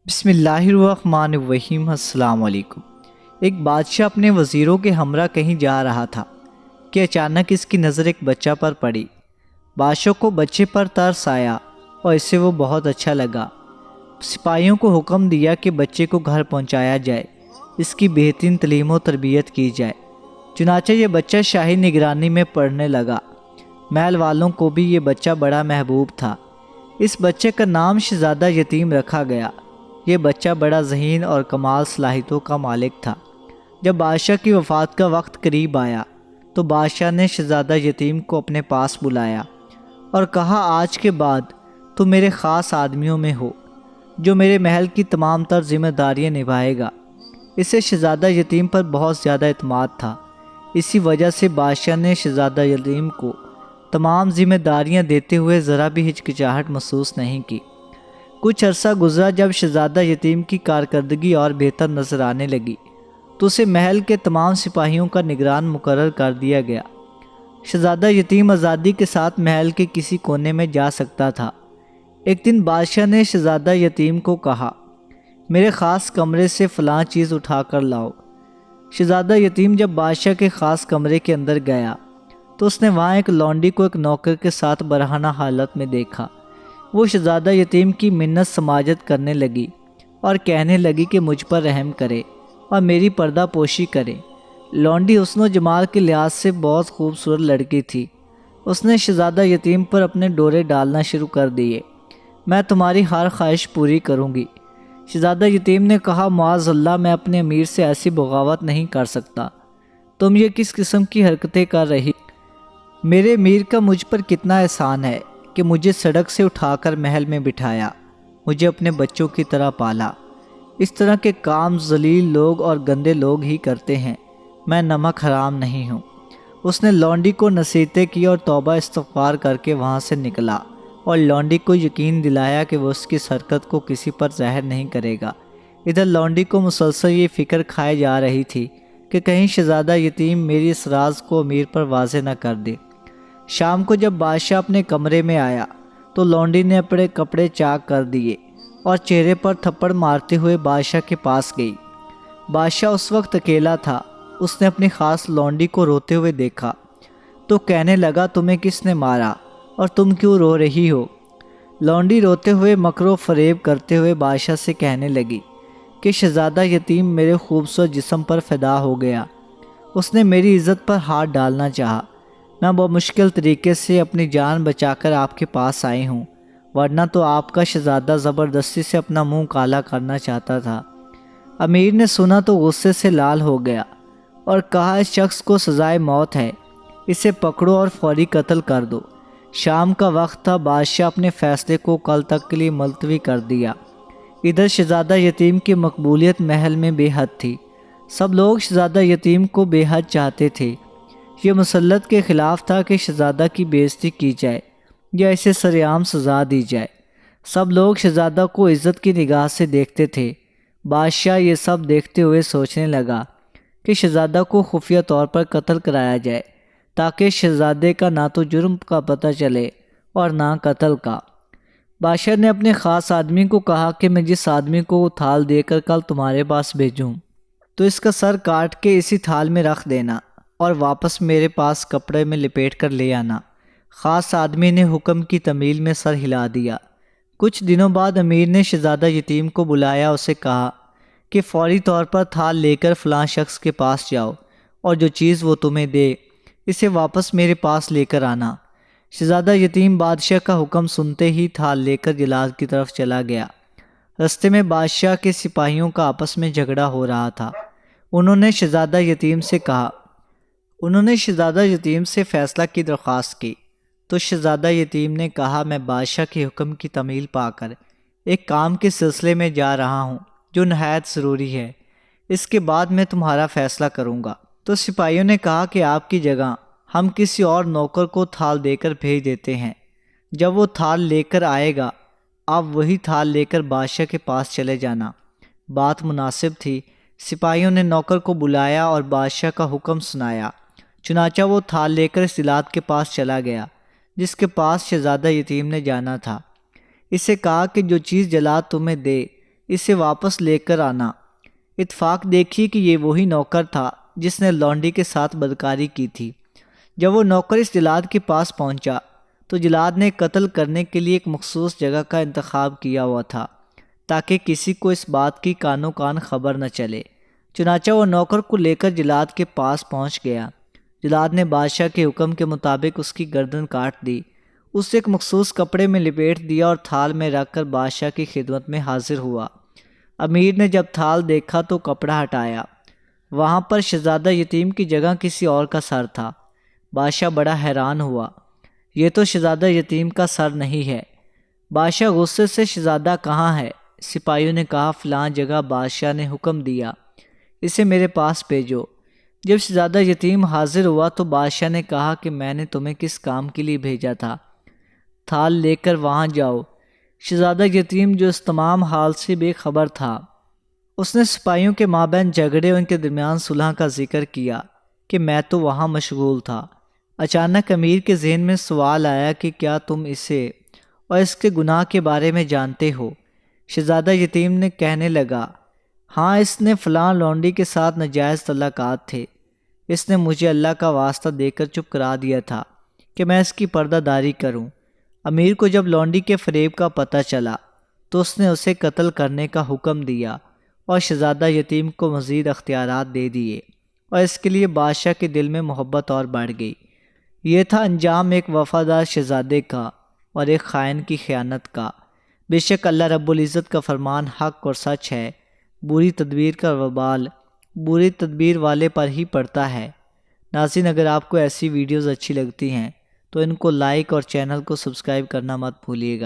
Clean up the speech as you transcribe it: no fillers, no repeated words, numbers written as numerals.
بسم اللہ الرحمن الرحیم۔ السلام علیکم۔ ایک بادشاہ اپنے وزیروں کے ہمراہ کہیں جا رہا تھا کہ اچانک اس کی نظر ایک بچہ پر پڑی۔ بادشاہ کو بچے پر ترس آیا اور اسے وہ بہت اچھا لگا۔ سپاہیوں کو حکم دیا کہ بچے کو گھر پہنچایا جائے، اس کی بہترین تعلیم و تربیت کی جائے۔ چنانچہ یہ بچہ شاہی نگرانی میں پڑھنے لگا۔ محل والوں کو بھی یہ بچہ بڑا محبوب تھا۔ اس بچے کا نام شہزادہ یتیم رکھا گیا۔ یہ بچہ بڑا ذہین اور کمال صلاحیتوں کا مالک تھا۔ جب بادشاہ کی وفات کا وقت قریب آیا تو بادشاہ نے شہزادہ یتیم کو اپنے پاس بلایا اور کہا، آج کے بعد تم میرے خاص آدمیوں میں ہو جو میرے محل کی تمام تر ذمہ داریاں نبھائے گا۔ اسے شہزادہ یتیم پر بہت زیادہ اعتماد تھا۔ اسی وجہ سے بادشاہ نے شہزادہ یتیم کو تمام ذمہ داریاں دیتے ہوئے ذرا بھی ہچکچاہٹ محسوس نہیں کی۔ کچھ عرصہ گزرا۔ جب شہزادہ یتیم کی کارکردگی اور بہتر نظر آنے لگی تو اسے محل کے تمام سپاہیوں کا نگران مقرر کر دیا گیا۔ شہزادہ یتیم آزادی کے ساتھ محل کے کسی کونے میں جا سکتا تھا۔ ایک دن بادشاہ نے شہزادہ یتیم کو کہا، میرے خاص کمرے سے فلاں چیز اٹھا کر لاؤ۔ شہزادہ یتیم جب بادشاہ کے خاص کمرے کے اندر گیا تو اس نے وہاں ایک لونڈی کو ایک نوکر کے ساتھ برہنہ حالت میں دیکھا۔ وہ شہزادہ یتیم کی منت سماجت کرنے لگی اور کہنے لگی کہ مجھ پر رحم کرے اور میری پردہ پوشی کرے۔ لونڈی حسن و جمال کے لحاظ سے بہت خوبصورت لڑکی تھی۔ اس نے شہزادہ یتیم پر اپنے ڈورے ڈالنا شروع کر دیے۔ میں تمہاری ہر خواہش پوری کروں گی۔ شہزادہ یتیم نے کہا، معاذ اللہ، میں اپنے امیر سے ایسی بغاوت نہیں کر سکتا۔ تم یہ کس قسم کی حرکتیں کر رہی؟ میرے امیر کا مجھ پر کتنا احسان ہے کہ مجھے سڑک سے اٹھا کر محل میں بٹھایا، مجھے اپنے بچوں کی طرح پالا۔ اس طرح کے کام ذلیل لوگ اور گندے لوگ ہی کرتے ہیں۔ میں نمک حرام نہیں ہوں۔ اس نے لونڈی کو نصیحتیں کی اور توبہ استغفار کر کے وہاں سے نکلا اور لونڈی کو یقین دلایا کہ وہ اس کی حرکت کو کسی پر ظاہر نہیں کرے گا۔ ادھر لونڈی کو مسلسل یہ فکر کھائے جا رہی تھی کہ کہیں شہزادہ یتیم میری اس راز کو امیر پر واضح نہ کر دے۔ شام کو جب بادشاہ اپنے کمرے میں آیا تو لونڈی نے اپنے کپڑے چاک کر دیے اور چہرے پر تھپڑ مارتے ہوئے بادشاہ کے پاس گئی۔ بادشاہ اس وقت اکیلا تھا۔ اس نے اپنی خاص لونڈی کو روتے ہوئے دیکھا تو کہنے لگا، تمہیں کس نے مارا اور تم کیوں رو رہی ہو؟ لونڈی روتے ہوئے مکر و فریب کرتے ہوئے بادشاہ سے کہنے لگی کہ شہزادہ یتیم میرے خوبصورت جسم پر فدا ہو گیا۔ اس نے میری عزت پر ہاتھ ڈالنا چاہا۔ میں بہت مشکل طریقے سے اپنی جان بچا کر آپ کے پاس آئی ہوں، ورنہ تو آپ کا شہزادہ زبردستی سے اپنا منہ کالا کرنا چاہتا تھا۔ امیر نے سنا تو غصے سے لال ہو گیا اور کہا، اس شخص کو سزائے موت ہے، اسے پکڑو اور فوری قتل کر دو۔ شام کا وقت تھا۔ بادشاہ اپنے فیصلے کو کل تک کے لیے ملتوی کر دیا۔ ادھر شہزادہ یتیم کی مقبولیت محل میں بے حد تھی۔ سب لوگ شہزادہ یتیم کو بے حد چاہتے تھے۔ یہ مسلط کے خلاف تھا کہ شہزادہ کی بے عزتی کی جائے یا اسے سرعام سزا دی جائے۔ سب لوگ شہزادہ کو عزت کی نگاہ سے دیکھتے تھے۔ بادشاہ یہ سب دیکھتے ہوئے سوچنے لگا کہ شہزادہ کو خفیہ طور پر قتل کرایا جائے تاکہ شہزادے کا نہ تو جرم کا پتہ چلے اور نہ قتل کا۔ بادشاہ نے اپنے خاص آدمی کو کہا کہ میں جس آدمی کو وہ تھال دے کر کل تمہارے پاس بھیجوں تو اس کا سر کاٹ کے اسی تھال میں رکھ دینا اور واپس میرے پاس کپڑے میں لپیٹ کر لے آنا۔ خاص آدمی نے حکم کی تعمیل میں سر ہلا دیا۔ کچھ دنوں بعد امیر نے شہزادہ یتیم کو بلایا، اسے کہا کہ فوری طور پر تھال لے کر فلاں شخص کے پاس جاؤ اور جو چیز وہ تمہیں دے اسے واپس میرے پاس لے کر آنا۔ شہزادہ یتیم بادشاہ کا حکم سنتے ہی تھال لے کر جلاد کی طرف چلا گیا۔ رستے میں بادشاہ کے سپاہیوں کا آپس میں جھگڑا ہو رہا تھا۔ انہوں نے شہزادہ یتیم سے فیصلہ کی درخواست کی تو شہزادہ یتیم نے کہا، میں بادشاہ کے حکم کی تعمیل پا کر ایک کام کے سلسلے میں جا رہا ہوں جو نہایت ضروری ہے، اس کے بعد میں تمہارا فیصلہ کروں گا۔ تو سپاہیوں نے کہا کہ آپ کی جگہ ہم کسی اور نوکر کو تھال دے کر بھیج دیتے ہیں۔ جب وہ تھال لے کر آئے گا آپ وہی تھال لے کر بادشاہ کے پاس چلے جانا۔ بات مناسب تھی۔ سپاہیوں نے نوکر کو بلایا اور بادشاہ کا حکم سنایا۔ چنانچہ وہ تھال لے کر اس جلاد کے پاس چلا گیا جس کے پاس شہزادہ یتیم نے جانا تھا۔ اسے کہا کہ جو چیز جلاد تمہیں دے اسے واپس لے کر آنا۔ اتفاق دیکھیے کہ یہ وہی نوکر تھا جس نے لونڈی کے ساتھ بدکاری کی تھی۔ جب وہ نوکر اس جلاد کے پاس پہنچا تو جلاد نے قتل کرنے کے لیے ایک مخصوص جگہ کا انتخاب کیا ہوا تھا تاکہ کسی کو اس بات کی کانوں کان خبر نہ چلے۔ چنانچہ وہ نوکر کو لے کر جلاد کے پاس پہنچ گیا۔ جلاد نے بادشاہ کے حکم کے مطابق اس کی گردن کاٹ دی، اسے ایک مخصوص کپڑے میں لپیٹ دیا اور تھال میں رکھ کر بادشاہ کی خدمت میں حاضر ہوا۔ امیر نے جب تھال دیکھا تو کپڑا ہٹایا، وہاں پر شہزادہ یتیم کی جگہ کسی اور کا سر تھا۔ بادشاہ بڑا حیران ہوا، یہ تو شہزادہ یتیم کا سر نہیں ہے۔ بادشاہ غصے سے شہزادہ کہاں ہے؟ سپاہیوں نے کہا فلاں جگہ۔ بادشاہ نے حکم دیا اسے میرے پاس بھیجو۔ جب شہزادہ یتیم حاضر ہوا تو بادشاہ نے کہا کہ میں نے تمہیں کس کام کے لیے بھیجا تھا؟ تھال لے کر وہاں جاؤ۔ شہزادہ یتیم جو اس تمام حال سے بے خبر تھا، اس نے سپاہیوں کے مابین جھگڑے اور ان کے درمیان صلح کا ذکر کیا کہ میں تو وہاں مشغول تھا۔ اچانک امیر کے ذہن میں سوال آیا کہ کیا تم اسے اور اس کے گناہ کے بارے میں جانتے ہو؟ شہزادہ یتیم نے کہنے لگا، ہاں، اس نے فلاں لونڈی کے ساتھ ناجائز تعلقات تھے۔ اس نے مجھے اللہ کا واسطہ دے کر چپ کرا دیا تھا کہ میں اس کی پردہ داری کروں۔ امیر کو جب لونڈی کے فریب کا پتہ چلا تو اس نے اسے قتل کرنے کا حکم دیا اور شہزادہ یتیم کو مزید اختیارات دے دیے، اور اس کے لیے بادشاہ کے دل میں محبت اور بڑھ گئی۔ یہ تھا انجام ایک وفادار شہزادے کا اور ایک خائن کی خیانت کا۔ بے شک اللہ رب العزت کا فرمان حق اور سچ ہے، بری تدبیر کا وبال بری تدبیر والے پر ہی پڑتا ہے۔ ناظرین، اگر آپ کو ایسی ویڈیوز اچھی لگتی ہیں تو ان کو لائک اور چینل کو سبسکرائب کرنا مت بھولیے گا۔